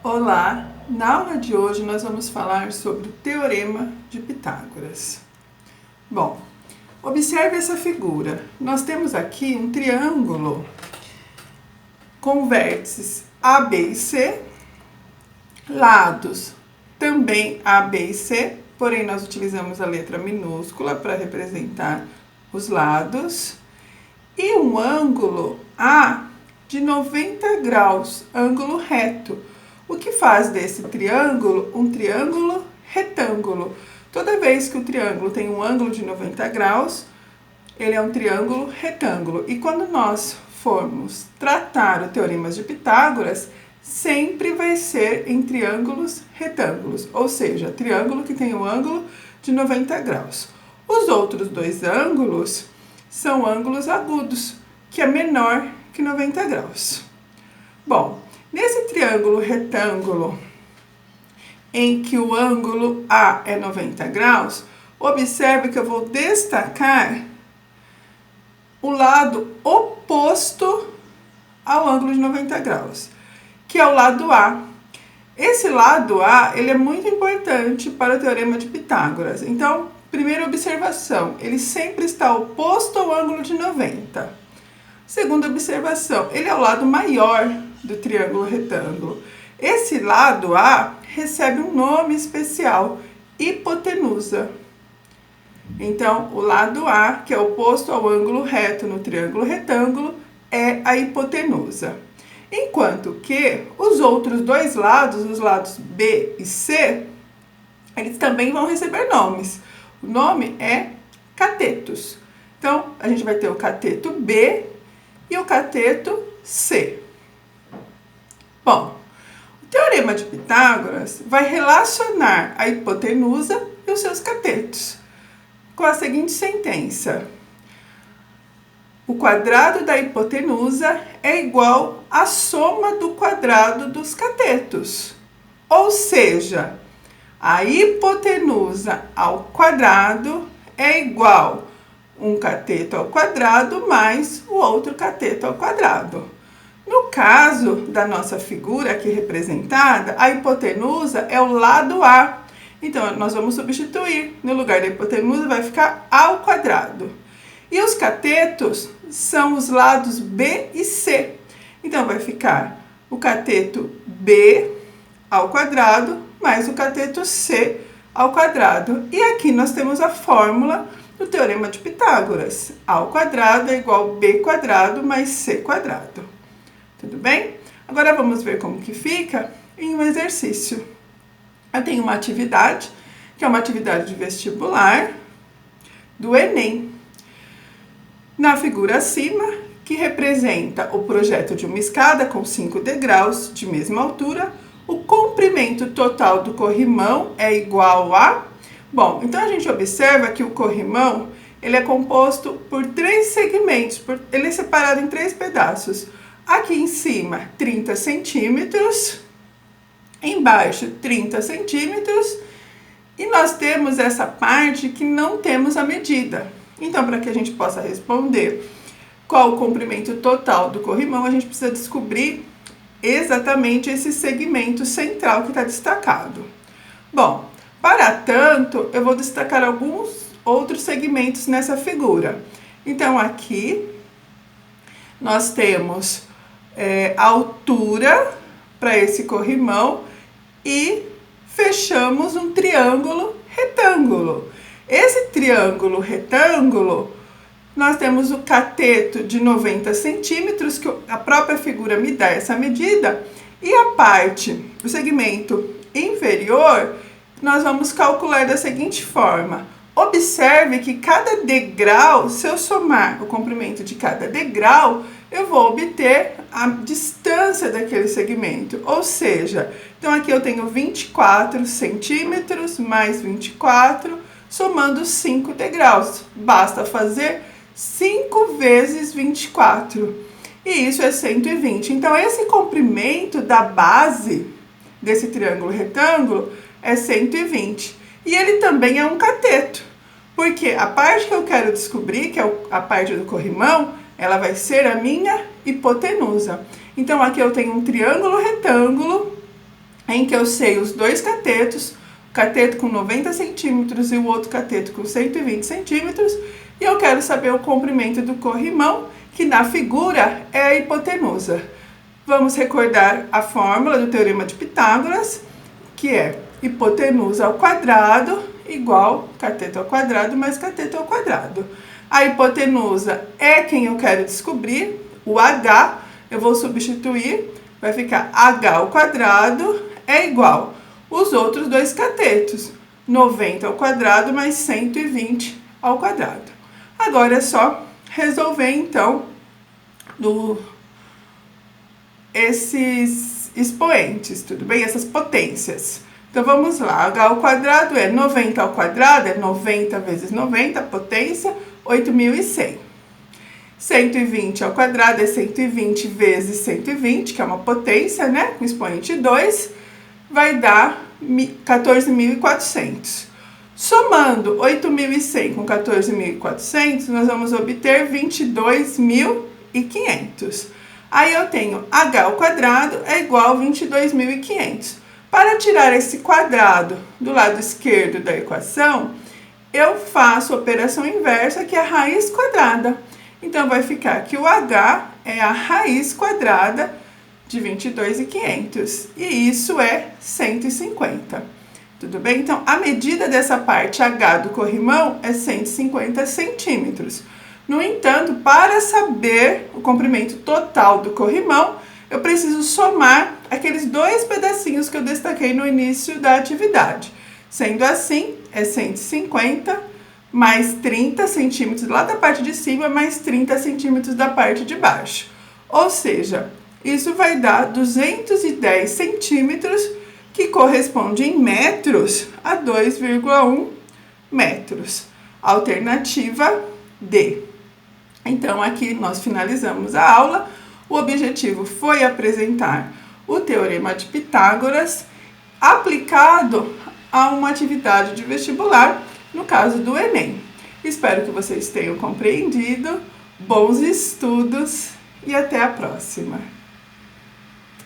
Olá! Na aula de hoje nós vamos falar sobre o Teorema de Pitágoras. Bom, observe essa figura. Nós temos aqui um triângulo com vértices A, B e C, lados também A, B e C, porém nós utilizamos a letra minúscula para representar os lados, e um ângulo A de 90 graus, ângulo reto. O que faz desse triângulo um triângulo retângulo? Toda vez que o triângulo tem um ângulo de 90 graus, ele é um triângulo retângulo. E quando nós formos tratar o Teorema de Pitágoras, sempre vai ser em triângulos retângulos, ou seja, triângulo que tem um ângulo de 90 graus. Os outros dois ângulos são ângulos agudos, que é menor que 90 graus. Bom, nesse triângulo retângulo, em que o ângulo A é 90 graus, observe que eu vou destacar o lado oposto ao ângulo de 90 graus, que é o lado A. Esse lado A, ele é muito importante para o Teorema de Pitágoras. Então, primeira observação, ele sempre está oposto ao ângulo de 90. Segunda observação, ele é o lado maior do triângulo retângulo. Esse lado A recebe um nome especial, hipotenusa. Então, o lado A, que é oposto ao ângulo reto no triângulo retângulo, é a hipotenusa. Enquanto que os outros dois lados, os lados B e C, eles também vão receber nomes. O nome é catetos. Então, a gente vai ter o cateto B e o cateto C. Bom, o Teorema de Pitágoras vai relacionar a hipotenusa e os seus catetos com a seguinte sentença: o quadrado da hipotenusa é igual à soma do quadrado dos catetos. Ou seja, a hipotenusa ao quadrado é igual um cateto ao quadrado mais o outro cateto ao quadrado. No caso da nossa figura aqui representada, a hipotenusa é o lado A. Então, nós vamos substituir. No lugar da hipotenusa vai ficar A ao quadrado. E os catetos são os lados B e C. Então, vai ficar o cateto B ao quadrado mais o cateto C ao quadrado. E aqui nós temos a fórmula do Teorema de Pitágoras. A ao quadrado é igual a B quadrado mais C quadrado. Tudo bem? Agora vamos ver como que fica em um exercício. Eu tenho uma atividade, que é uma atividade de vestibular do Enem. Na figura acima, que representa o projeto de uma escada com 5 degraus de mesma altura, o comprimento total do corrimão é igual a... Bom, então a gente observa que o corrimão, ele é composto por 3 segmentos, ele é separado em 3 pedaços. Aqui em cima, 30 centímetros, embaixo, 30 centímetros, e nós temos essa parte que não temos a medida. Então, para que a gente possa responder qual o comprimento total do corrimão, a gente precisa descobrir exatamente esse segmento central que está destacado. Bom, para tanto, eu vou destacar alguns outros segmentos nessa figura. Então, aqui nós temos a altura para esse corrimão e fechamos um triângulo retângulo. Esse triângulo retângulo, nós temos o cateto de 90 centímetros, que a própria figura me dá essa medida, e a parte, o segmento inferior, nós vamos calcular da seguinte forma. Observe que cada degrau, se eu somar o comprimento de cada degrau, eu vou obter a distância daquele segmento. Ou seja, então aqui eu tenho 24 centímetros mais 24, somando 5 degraus. Basta fazer 5 vezes 24. E isso é 120. Então, esse comprimento da base desse triângulo retângulo é 120. E ele também é um cateto, porque a parte que eu quero descobrir, que é a parte do corrimão, ela vai ser a minha hipotenusa. Então, aqui eu tenho um triângulo retângulo em que eu sei os dois catetos, o cateto com 90 centímetros e o outro cateto com 120 centímetros, e eu quero saber o comprimento do corrimão, que na figura é a hipotenusa. Vamos recordar a fórmula do Teorema de Pitágoras, que é hipotenusa ao quadrado igual cateto ao quadrado mais cateto ao quadrado. A hipotenusa é quem eu quero descobrir, o H, eu vou substituir, vai ficar H ao quadrado é igual os outros dois catetos, 90 ao quadrado mais 120 ao quadrado. Agora é só resolver, então, esses expoentes, tudo bem? Essas potências. Então, vamos lá. H ao quadrado é 90 ao quadrado, é 90 vezes 90, potência, 8.100. 120 ao quadrado é 120 vezes 120, que é uma potência, né? Com expoente 2, vai dar 14.400. Somando 8.100 com 14.400, nós vamos obter 22.500. Aí eu tenho H ao quadrado é igual a 22.500. Para tirar esse quadrado do lado esquerdo da equação, eu faço a operação inversa, que é a raiz quadrada. Então, vai ficar que o H é a raiz quadrada de 22.500. E isso é 150. Tudo bem? Então, a medida dessa parte H do corrimão é 150 centímetros. No entanto, para saber o comprimento total do corrimão, eu preciso somar aqueles dois pedacinhos que eu destaquei no início da atividade. Sendo assim, é 150 mais 30 centímetros lá da parte de cima, mais 30 centímetros da parte de baixo. Ou seja, isso vai dar 210 centímetros, que corresponde em metros a 2,1 metros. Alternativa D. Então, aqui nós finalizamos a aula. O objetivo foi apresentar o Teorema de Pitágoras aplicado a uma atividade de vestibular, no caso do Enem. Espero que vocês tenham compreendido. Bons estudos e até a próxima!